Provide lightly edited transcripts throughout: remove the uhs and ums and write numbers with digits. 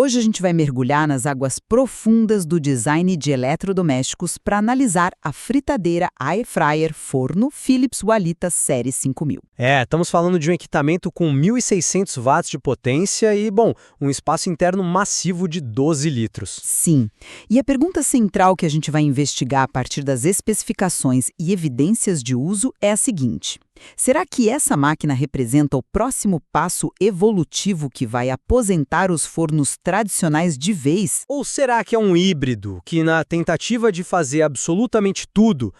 Hoje a gente vai mergulhar nas águas profundas do design de eletrodomésticos para analisar a fritadeira Air Fryer Forno Philips Hualita Série 5000. Estamos falando de um equipamento com 1.600 watts de potência e, bom, um espaço interno massivo de 12 litros. Sim, e a pergunta central que a gente vai investigar a partir das especificações e evidências de uso é a seguinte: será que essa máquina representa o próximo passo evolutivo que vai aposentar os fornos tradicionais de vez? Ou será que é um híbrido que, na tentativa de fazer absolutamente tudo,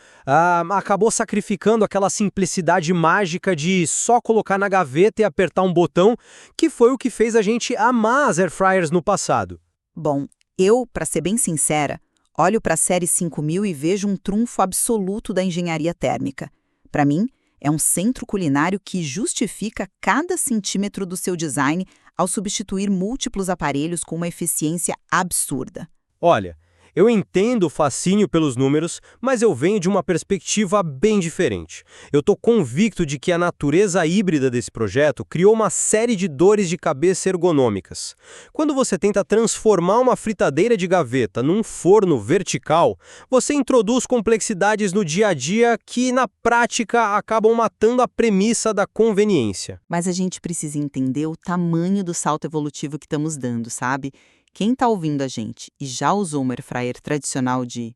acabou sacrificando aquela simplicidade mágica de só colocar na gaveta e apertar um botão, que foi o que fez a gente amar as air fryers no passado? Bom, eu, para ser bem sincera, olho para a Série 5000 e vejo um trunfo absoluto da engenharia térmica. Para mim, é um centro culinário que justifica cada centímetro do seu design ao substituir múltiplos aparelhos com uma eficiência absurda. Olha, eu entendo o fascínio pelos números, mas eu venho de uma perspectiva bem diferente. Eu estou convicto de que a natureza híbrida desse projeto criou uma série de dores de cabeça ergonômicas. Quando você tenta transformar uma fritadeira de gaveta num forno vertical, você introduz complexidades no dia a dia que, na prática, acabam matando a premissa da conveniência. Mas a gente precisa entender o tamanho do salto evolutivo que estamos dando, sabe? Quem está ouvindo a gente e já usou uma air fryer tradicional de,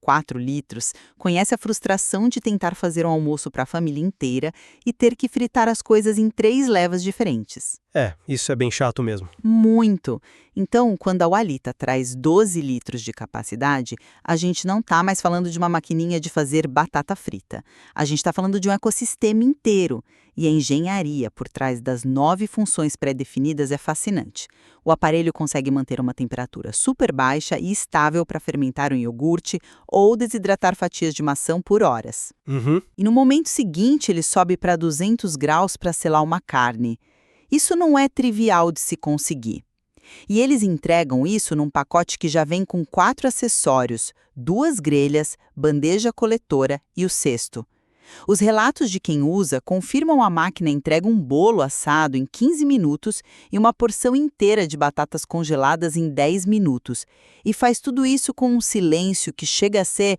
4 litros, conhece a frustração de tentar fazer um almoço para a família inteira e ter que fritar as coisas em 3 levas diferentes. Isso é bem chato mesmo. Muito! Então, quando a Hualita traz 12 litros de capacidade, a gente não está mais falando de uma maquininha de fazer batata frita. A gente está falando de um ecossistema inteiro. E a engenharia por trás das 9 funções pré-definidas é fascinante. O aparelho consegue manter uma temperatura super baixa e estável para fermentar um iogurte ou desidratar fatias de maçã por horas. E no momento seguinte, ele sobe para 200 graus para selar uma carne. Isso não é trivial de se conseguir. E eles entregam isso num pacote que já vem com 4 acessórios, 2 grelhas, bandeja coletora e o cesto. Os relatos de quem usa confirmam a máquina entrega um bolo assado em 15 minutos e uma porção inteira de batatas congeladas em 10 minutos. E faz tudo isso com um silêncio que chega a ser,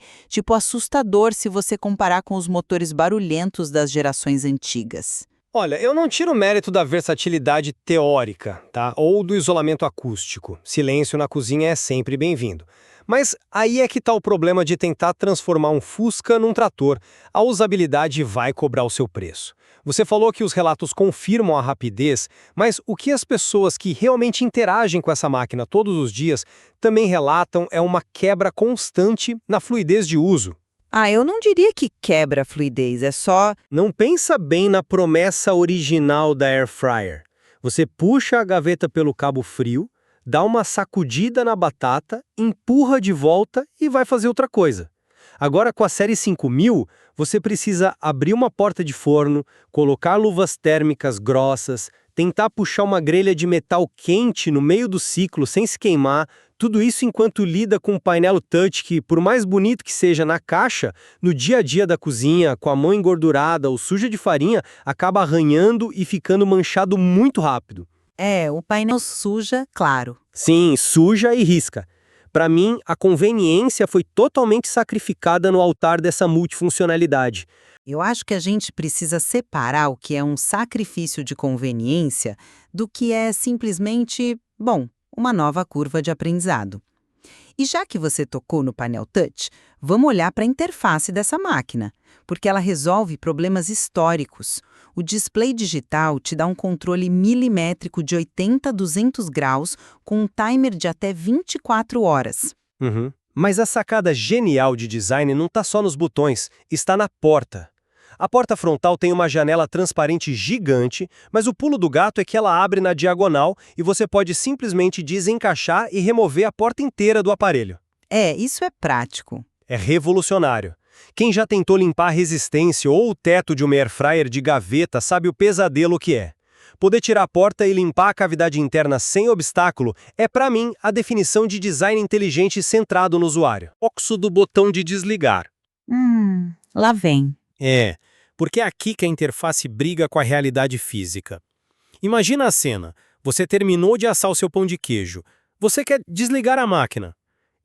assustador se você comparar com os motores barulhentos das gerações antigas. Olha, eu não tiro o mérito da versatilidade teórica, tá? Ou do isolamento acústico. Silêncio na cozinha é sempre bem-vindo. Mas aí é que está o problema de tentar transformar um Fusca num trator. A usabilidade vai cobrar o seu preço. Você falou que os relatos confirmam a rapidez, mas o que as pessoas que realmente interagem com essa máquina todos os dias também relatam é uma quebra constante na fluidez de uso. Eu não diria que quebra a fluidez, é só... Não pensa bem na promessa original da Air Fryer. Você puxa a gaveta pelo cabo frio, dá uma sacudida na batata, empurra de volta e vai fazer outra coisa. Agora, com a Série 5000, você precisa abrir uma porta de forno, colocar luvas térmicas grossas, tentar puxar uma grelha de metal quente no meio do ciclo sem se queimar, tudo isso enquanto lida com um painel touch que, por mais bonito que seja na caixa, no dia a dia da cozinha, com a mão engordurada ou suja de farinha, acaba arranhando e ficando manchado muito rápido. O painel suja, claro. Sim, suja e risca. Para mim, a conveniência foi totalmente sacrificada no altar dessa multifuncionalidade. Eu acho que a gente precisa separar o que é um sacrifício de conveniência do que é simplesmente, uma nova curva de aprendizado. E já que você tocou no painel touch, vamos olhar para a interface dessa máquina, porque ela resolve problemas históricos. O display digital te dá um controle milimétrico de 80 a 200 graus com um timer de até 24 horas. Mas a sacada genial de design não está só nos botões, está na porta. A porta frontal tem uma janela transparente gigante, mas o pulo do gato é que ela abre na diagonal e você pode simplesmente desencaixar e remover a porta inteira do aparelho. Isso é prático. É revolucionário. Quem já tentou limpar a resistência ou o teto de uma air fryer de gaveta sabe o pesadelo que é. Poder tirar a porta e limpar a cavidade interna sem obstáculo é, para mim, a definição de design inteligente centrado no usuário. Foco do botão de desligar. Lá vem. Porque é aqui que a interface briga com a realidade física. Imagina a cena. Você terminou de assar o seu pão de queijo. Você quer desligar a máquina.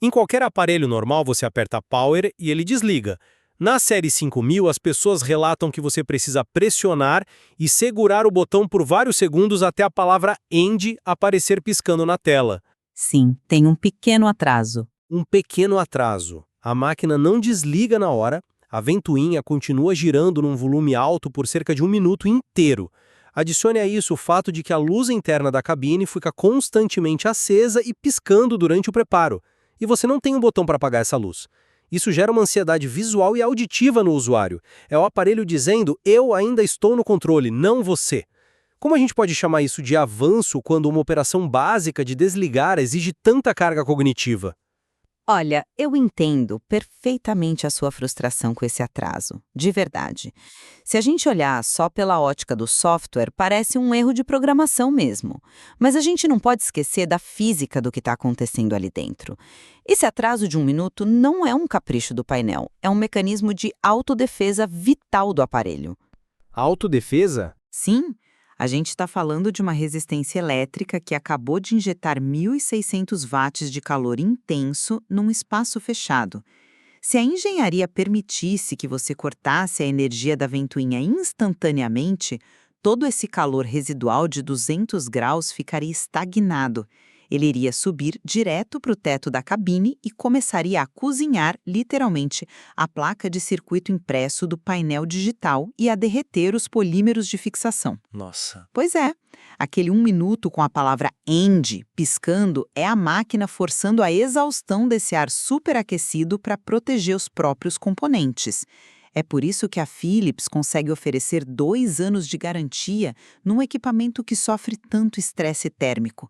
Em qualquer aparelho normal, você aperta Power e ele desliga. Na série 5000, as pessoas relatam que você precisa pressionar e segurar o botão por vários segundos até a palavra End aparecer piscando na tela. Sim, tem um pequeno atraso. Um pequeno atraso. A máquina não desliga na hora, a ventoinha continua girando num volume alto por cerca de 1 minuto inteiro. Adicione a isso o fato de que a luz interna da cabine fica constantemente acesa e piscando durante o preparo, e você não tem um botão para apagar essa luz. Isso gera uma ansiedade visual e auditiva no usuário. É o aparelho dizendo, eu ainda estou no controle, não você. Como a gente pode chamar isso de avanço quando uma operação básica de desligar exige tanta carga cognitiva? Olha, eu entendo perfeitamente a sua frustração com esse atraso, de verdade. Se a gente olhar só pela ótica do software, parece um erro de programação mesmo. Mas a gente não pode esquecer da física do que está acontecendo ali dentro. Esse atraso de 1 minuto não é um capricho do painel, é um mecanismo de autodefesa vital do aparelho. Autodefesa? Sim, a gente está falando de uma resistência elétrica que acabou de injetar 1.600 watts de calor intenso num espaço fechado. Se a engenharia permitisse que você cortasse a energia da ventoinha instantaneamente, todo esse calor residual de 200 graus ficaria estagnado. Ele iria subir direto para o teto da cabine e começaria a cozinhar, literalmente, a placa de circuito impresso do painel digital e a derreter os polímeros de fixação. Nossa. Pois é, aquele 1 minuto com a palavra END piscando é a máquina forçando a exaustão desse ar superaquecido para proteger os próprios componentes. É por isso que a Philips consegue oferecer 2 anos de garantia num equipamento que sofre tanto estresse térmico.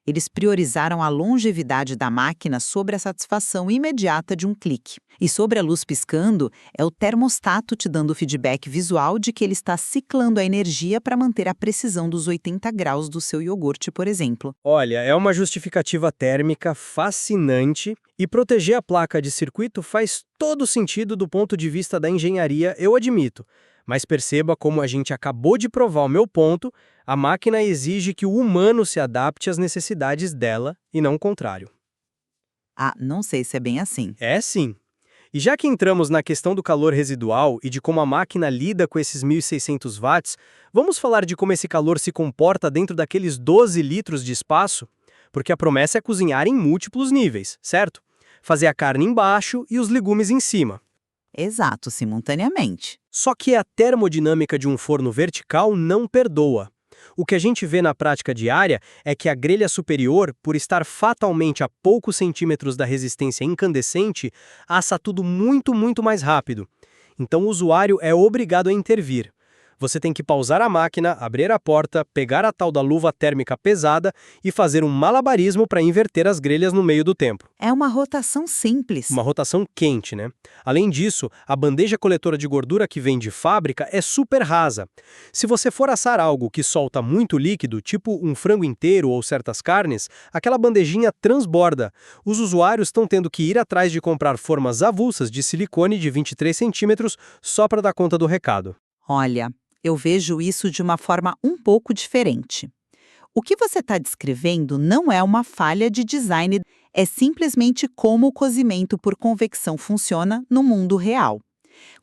Eles priorizaram a longevidade da máquina sobre a satisfação imediata de um clique. E sobre a luz piscando, é o termostato te dando o feedback visual de que ele está ciclando a energia para manter a precisão dos 80 graus do seu iogurte, por exemplo. Olha, é uma justificativa térmica fascinante e proteger a placa de circuito faz todo sentido do ponto de vista da engenharia, eu admito. Mas perceba como a gente acabou de provar o meu ponto, a máquina exige que o humano se adapte às necessidades dela e não o contrário. Ah, não sei se é bem assim. É sim. E já que entramos na questão do calor residual e de como a máquina lida com esses 1.600 watts, vamos falar de como esse calor se comporta dentro daqueles 12 litros de espaço? Porque a promessa é cozinhar em múltiplos níveis, certo? Fazer a carne embaixo e os legumes em cima. Exato, simultaneamente. Só que a termodinâmica de um forno vertical não perdoa. O que a gente vê na prática diária é que a grelha superior, por estar fatalmente a poucos centímetros da resistência incandescente, assa tudo muito mais rápido. Então o usuário é obrigado a intervir. Você tem que pausar a máquina, abrir a porta, pegar a tal da luva térmica pesada e fazer um malabarismo para inverter as grelhas no meio do tempo. É uma rotação simples. Uma rotação quente, né? Além disso, a bandeja coletora de gordura que vem de fábrica é super rasa. Se você for assar algo que solta muito líquido, tipo um frango inteiro ou certas carnes, aquela bandejinha transborda. Os usuários estão tendo que ir atrás de comprar formas avulsas de silicone de 23 centímetros só para dar conta do recado. Olha, eu vejo isso de uma forma um pouco diferente. O que você está descrevendo não é uma falha de design, é simplesmente como o cozimento por convecção funciona no mundo real.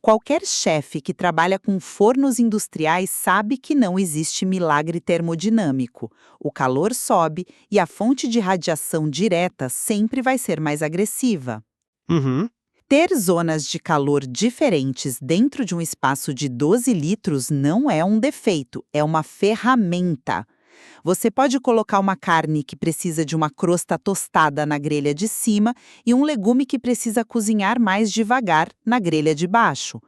Qualquer chefe que trabalha com fornos industriais sabe que não existe milagre termodinâmico. O calor sobe e a fonte de radiação direta sempre vai ser mais agressiva. Uhum. Ter zonas de calor diferentes dentro de um espaço de 12 litros não é um defeito, é uma ferramenta. Você pode colocar uma carne que precisa de uma crosta tostada na grelha de cima e um legume que precisa cozinhar mais devagar na grelha de baixo.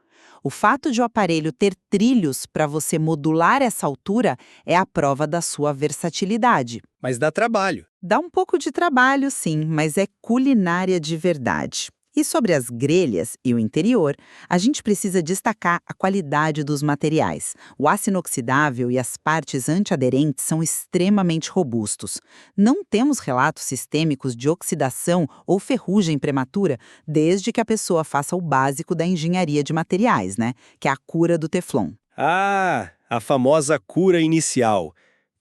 O fato de o aparelho ter trilhos para você modular essa altura é a prova da sua versatilidade. Mas dá trabalho. Dá um pouco de trabalho, sim, mas é culinária de verdade. E sobre as grelhas e o interior, a gente precisa destacar a qualidade dos materiais. O aço inoxidável e as partes antiaderentes são extremamente robustos. Não temos relatos sistêmicos de oxidação ou ferrugem prematura desde que a pessoa faça o básico da engenharia de materiais, né? Que é a cura do Teflon. Ah, a famosa cura inicial,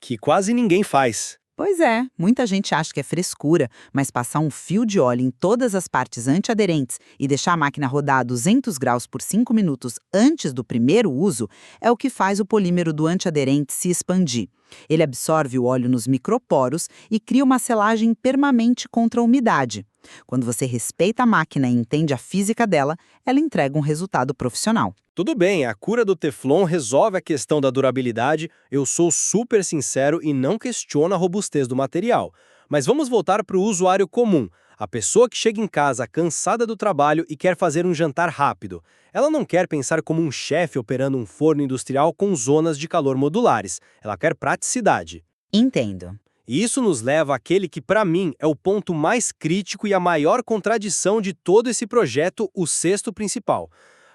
que quase ninguém faz. Pois é, muita gente acha que é frescura, mas passar um fio de óleo em todas as partes antiaderentes e deixar a máquina rodar a 200 graus por 5 minutos antes do primeiro uso é o que faz o polímero do antiaderente se expandir. Ele absorve o óleo nos microporos e cria uma selagem permanente contra a umidade. Quando você respeita a máquina e entende a física dela, ela entrega um resultado profissional. Tudo bem, a cura do Teflon resolve a questão da durabilidade, eu sou super sincero e não questiono a robustez do material. Mas vamos voltar para o usuário comum, a pessoa que chega em casa cansada do trabalho e quer fazer um jantar rápido. Ela não quer pensar como um chefe operando um forno industrial com zonas de calor modulares, ela quer praticidade. Entendo. E isso nos leva àquele que, para mim, é o ponto mais crítico e a maior contradição de todo esse projeto, o cesto principal.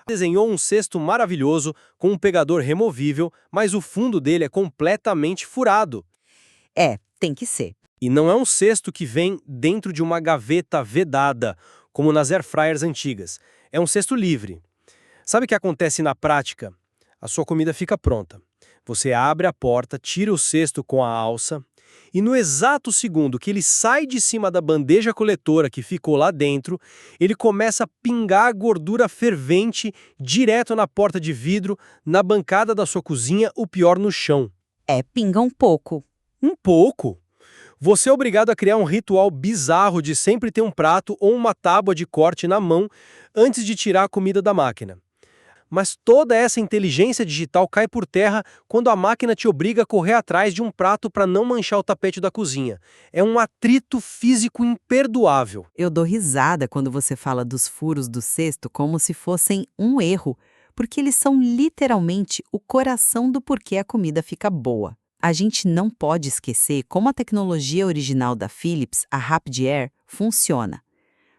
Desenhou um cesto maravilhoso, com um pegador removível, mas o fundo dele é completamente furado. Tem que ser. E não é um cesto que vem dentro de uma gaveta vedada, como nas air fryers antigas. É um cesto livre. Sabe o que acontece na prática? A sua comida fica pronta. Você abre a porta, tira o cesto com a alça, e no exato segundo que ele sai de cima da bandeja coletora que ficou lá dentro, ele começa a pingar gordura fervente direto na porta de vidro, na bancada da sua cozinha, o pior no chão. Pinga um pouco. Um pouco? Você é obrigado a criar um ritual bizarro de sempre ter um prato ou uma tábua de corte na mão antes de tirar a comida da máquina. Mas toda essa inteligência digital cai por terra quando a máquina te obriga a correr atrás de um prato para não manchar o tapete da cozinha. É um atrito físico imperdoável. Eu dou risada quando você fala dos furos do cesto como se fossem um erro, porque eles são literalmente o coração do porquê a comida fica boa. A gente não pode esquecer como a tecnologia original da Philips, a Rapid Air, funciona.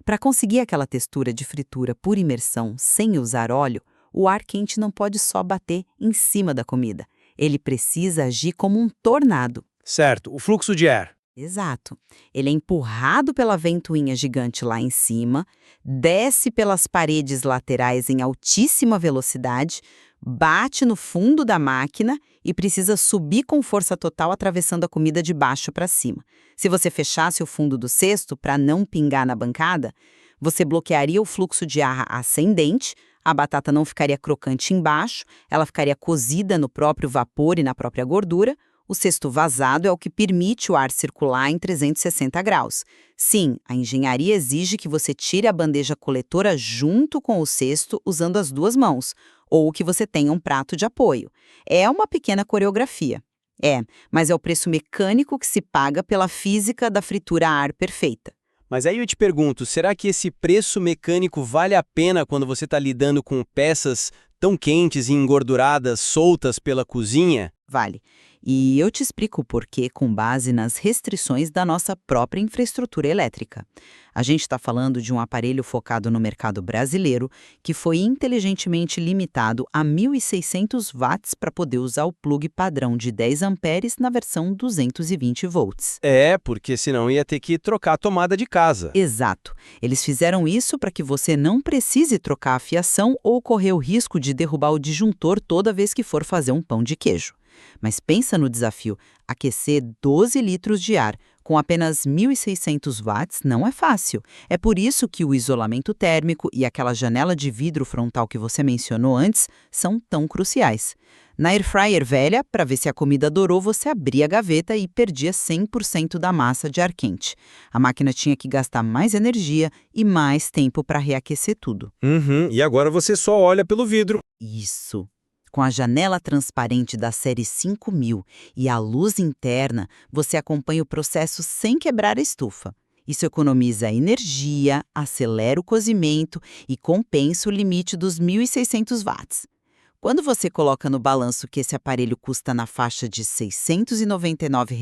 Para conseguir aquela textura de fritura por imersão sem usar óleo, o ar quente não pode só bater em cima da comida. Ele precisa agir como um tornado. Certo, o fluxo de ar. Exato. Ele é empurrado pela ventoinha gigante lá em cima, desce pelas paredes laterais em altíssima velocidade, bate no fundo da máquina e precisa subir com força total atravessando a comida de baixo para cima. Se você fechasse o fundo do cesto para não pingar na bancada, você bloquearia o fluxo de ar ascendente, a batata não ficaria crocante embaixo, ela ficaria cozida no próprio vapor e na própria gordura. O cesto vazado é o que permite o ar circular em 360 graus. Sim, a engenharia exige que você tire a bandeja coletora junto com o cesto usando as duas mãos, ou que você tenha um prato de apoio. É uma pequena coreografia. Mas é o preço mecânico que se paga pela física da fritura a ar perfeita. Mas aí eu te pergunto, será que esse preço mecânico vale a pena quando você está lidando com peças tão quentes e engorduradas, soltas pela cozinha? Vale. E eu te explico o porquê com base nas restrições da nossa própria infraestrutura elétrica. A gente está falando de um aparelho focado no mercado brasileiro que foi inteligentemente limitado a 1.600 watts para poder usar o plug padrão de 10 amperes na versão 220 volts. Porque senão ia ter que trocar a tomada de casa. Exato. Eles fizeram isso para que você não precise trocar a fiação ou correr o risco de derrubar o disjuntor toda vez que for fazer um pão de queijo. Mas pensa no desafio, aquecer 12 litros de ar com apenas 1.600 watts não é fácil. É por isso que o isolamento térmico e aquela janela de vidro frontal que você mencionou antes são tão cruciais. Na air fryer velha, para ver se a comida dourou, você abria a gaveta e perdia 100% da massa de ar quente. A máquina tinha que gastar mais energia e mais tempo para reaquecer tudo. E agora você só olha pelo vidro. Isso. Com a janela transparente da série 5000 e a luz interna, você acompanha o processo sem quebrar a estufa. Isso economiza energia, acelera o cozimento e compensa o limite dos 1.600 watts. Quando você coloca no balanço que esse aparelho custa na faixa de R$ 699,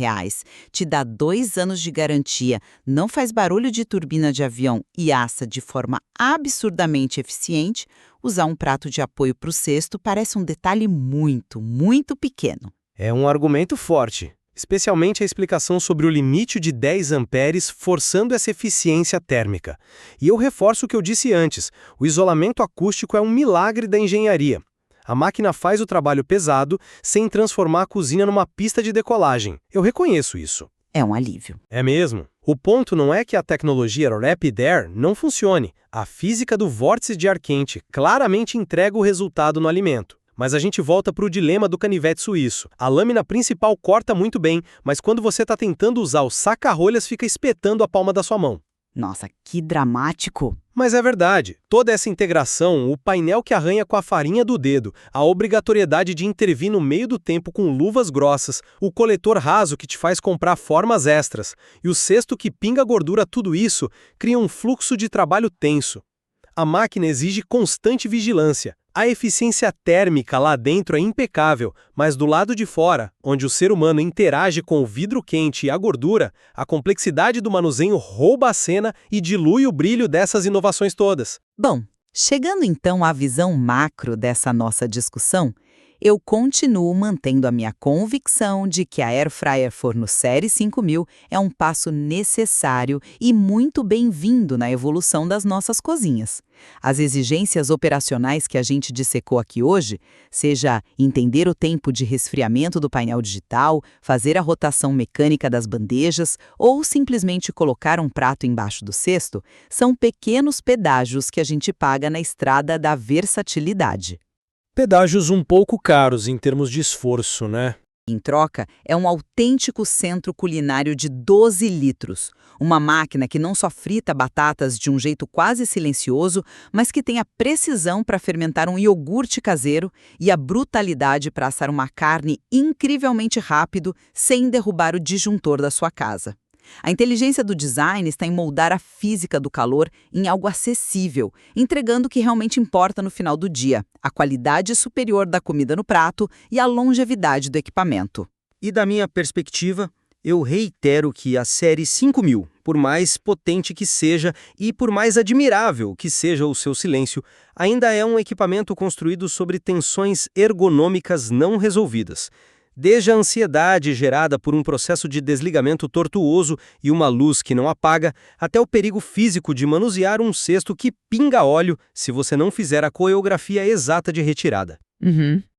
te dá 2 anos de garantia, não faz barulho de turbina de avião e assa de forma absurdamente eficiente, usar um prato de apoio para o cesto parece um detalhe muito, muito pequeno. É um argumento forte, especialmente a explicação sobre o limite de 10 amperes forçando essa eficiência térmica. E eu reforço o que eu disse antes, o isolamento acústico é um milagre da engenharia. A máquina faz o trabalho pesado sem transformar a cozinha numa pista de decolagem. Eu reconheço isso. É um alívio. É mesmo. O ponto não é que a tecnologia Rapid Air não funcione. A física do vórtice de ar quente claramente entrega o resultado no alimento. Mas a gente volta para o dilema do canivete suíço. A lâmina principal corta muito bem, mas quando você está tentando usar o saca-rolhas, fica espetando a palma da sua mão. Nossa, que dramático! Mas é verdade. Toda essa integração, o painel que arranha com a farinha do dedo, a obrigatoriedade de intervir no meio do tempo com luvas grossas, o coletor raso que te faz comprar formas extras e o cesto que pinga gordura, tudo isso cria um fluxo de trabalho tenso. A máquina exige constante vigilância. A eficiência térmica lá dentro é impecável, mas do lado de fora, onde o ser humano interage com o vidro quente e a gordura, a complexidade do manuseio rouba a cena e dilui o brilho dessas inovações todas. Bom, chegando então à visão macro dessa nossa discussão, eu continuo mantendo a minha convicção de que a Air Fryer Forno Série 5000 é um passo necessário e muito bem-vindo na evolução das nossas cozinhas. As exigências operacionais que a gente dissecou aqui hoje, seja entender o tempo de resfriamento do painel digital, fazer a rotação mecânica das bandejas ou simplesmente colocar um prato embaixo do cesto, são pequenos pedágios que a gente paga na estrada da versatilidade. Pedágios um pouco caros em termos de esforço, né? Em troca, é um autêntico centro culinário de 12 litros. Uma máquina que não só frita batatas de um jeito quase silencioso, mas que tem a precisão para fermentar um iogurte caseiro e a brutalidade para assar uma carne incrivelmente rápido, sem derrubar o disjuntor da sua casa. A inteligência do design está em moldar a física do calor em algo acessível, entregando o que realmente importa no final do dia, a qualidade superior da comida no prato e a longevidade do equipamento. E da minha perspectiva, eu reitero que a série 5000, por mais potente que seja e por mais admirável que seja o seu silêncio, ainda é um equipamento construído sobre tensões ergonômicas não resolvidas. Desde a ansiedade gerada por um processo de desligamento tortuoso e uma luz que não apaga, até o perigo físico de manusear um cesto que pinga óleo se você não fizer a coreografia exata de retirada.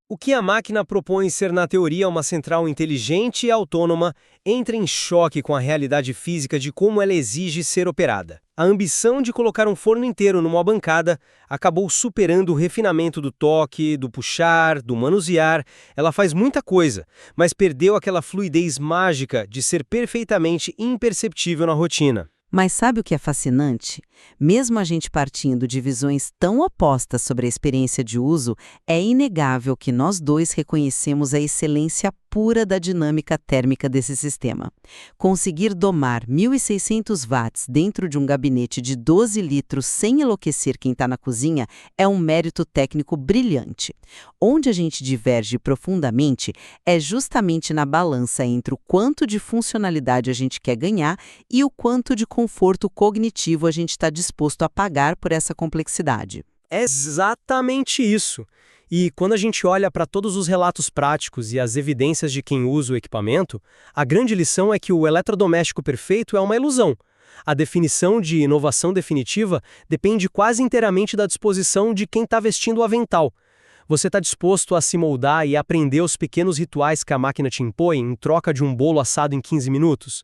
O que a máquina propõe ser, na teoria, uma central inteligente e autônoma, entra em choque com a realidade física de como ela exige ser operada. A ambição de colocar um forno inteiro numa bancada acabou superando o refinamento do toque, do puxar, do manusear. Ela faz muita coisa, mas perdeu aquela fluidez mágica de ser perfeitamente imperceptível na rotina. Mas sabe o que é fascinante? Mesmo a gente partindo de visões tão opostas sobre a experiência de uso, é inegável que nós dois reconhecemos a excelência pura da dinâmica térmica desse sistema. Conseguir domar 1.600 watts dentro de um gabinete de 12 litros sem enlouquecer quem está na cozinha é um mérito técnico brilhante. Onde a gente diverge profundamente é justamente na balança entre o quanto de funcionalidade a gente quer ganhar e o quanto de conforto cognitivo a gente está disposto a pagar por essa complexidade. É exatamente isso. E quando a gente olha para todos os relatos práticos e as evidências de quem usa o equipamento, a grande lição é que o eletrodoméstico perfeito é uma ilusão. A definição de inovação definitiva depende quase inteiramente da disposição de quem está vestindo o avental. Você está disposto a se moldar e aprender os pequenos rituais que a máquina te impõe em troca de um bolo assado em 15 minutos?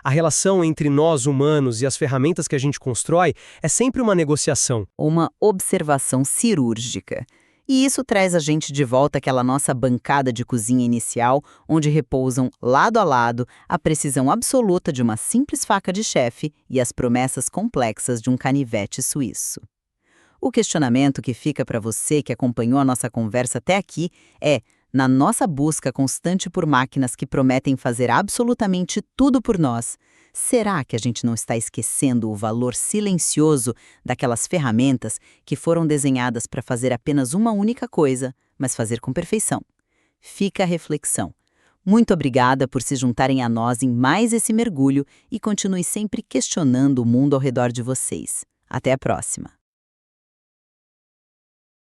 A relação entre nós humanos e as ferramentas que a gente constrói é sempre uma negociação. Uma observação cirúrgica. E isso traz a gente de volta àquela nossa bancada de cozinha inicial, onde repousam lado a lado a precisão absoluta de uma simples faca de chefe e as promessas complexas de um canivete suíço. O questionamento que fica para você que acompanhou a nossa conversa até aqui é: na nossa busca constante por máquinas que prometem fazer absolutamente tudo por nós, será que a gente não está esquecendo o valor silencioso daquelas ferramentas que foram desenhadas para fazer apenas uma única coisa, mas fazer com perfeição? Fica a reflexão. Muito obrigada por se juntarem a nós em mais esse mergulho e continue sempre questionando o mundo ao redor de vocês. Até a próxima!